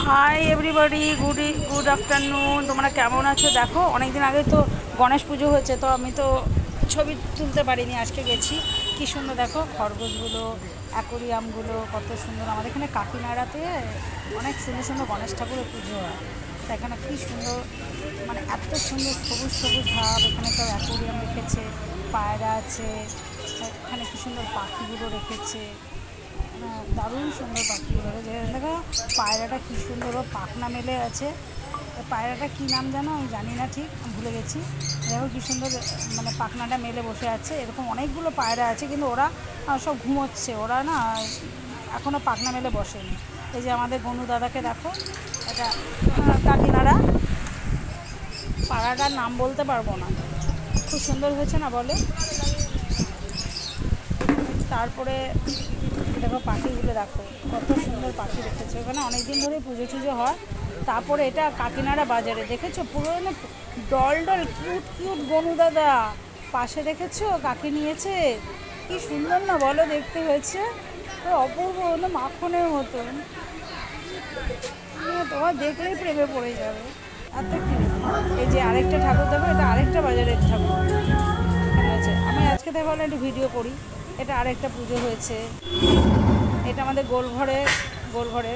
Hi everybody, good afternoon. তোমরা কেমন আছো? দেখো, অনেক দিন আগে তো গণেশ পুজো হয়েছে, তো আমি তো ছবি তুলতে পারিনি। আজকে গেছি, কী সুন্দর দেখো খরগোশগুলো, অ্যাকোরিয়ামগুলো কত সুন্দর। আমাদের এখানে কাকিনাড়াতে অনেক সুন্দর সুন্দর গণেশ ঠাকুরের পুজো হয়। তো এখানে কী সুন্দর, মানে এত সুন্দর সবুজ সবুজ ভাব। এখানে সব অ্যাকোরিয়াম রেখেছে, পায়রা আছে, এখানে কী সুন্দর পাখিগুলো রেখেছে। দারুণ সুন্দর পাখিগুলো দেখো। পায়রাটা কী সুন্দর পাখনা মেলে আছে। পায়রাটা কী নাম জানো? আমি জানি না, ঠিক ভুলে গেছি। দেখো কী সুন্দর, মানে পাখনাটা মেলে বসে আছে। এরকম অনেকগুলো পায়রা আছে, কিন্তু ওরা সব ঘুমোচ্ছে। ওরা না এখনও পাখনা মেলে বসেনি। এই যে আমাদের গনু দাদাকে দেখো, এটা কাকিনাড়া। পাড়াটার নাম বলতে পারবো না। খুব সুন্দর হয়েছে না বলো? তারপরে দেখো পাখিগুলো, দেখো কত সুন্দর পাখি রেখেছে। ওখানে অনেকদিন ধরে পুজো টুজো হয়। তারপরে এটা কাকিনাড়া বাজারে দেখেছো, পুরো doll doll cute cute Gonu দাদা পাশে দেখেছো, কাকে নিয়েছে। কি সুন্দর না বলো, দেখতে হয়েছে তো অপূর্ব, মাখনের মতন। তোমার দেখলেই প্রেমে পড়ে যাবে, এত কি। এই যে আরেকটা ঠাকুর দেখো, এটা আরেকটা বাজারের ঠাকুর আছে। আমি আজকে দেখো একটু ভিডিও করি। এটা আরেকটা পুজো হয়েছে। এটা আমাদের গোলঘরে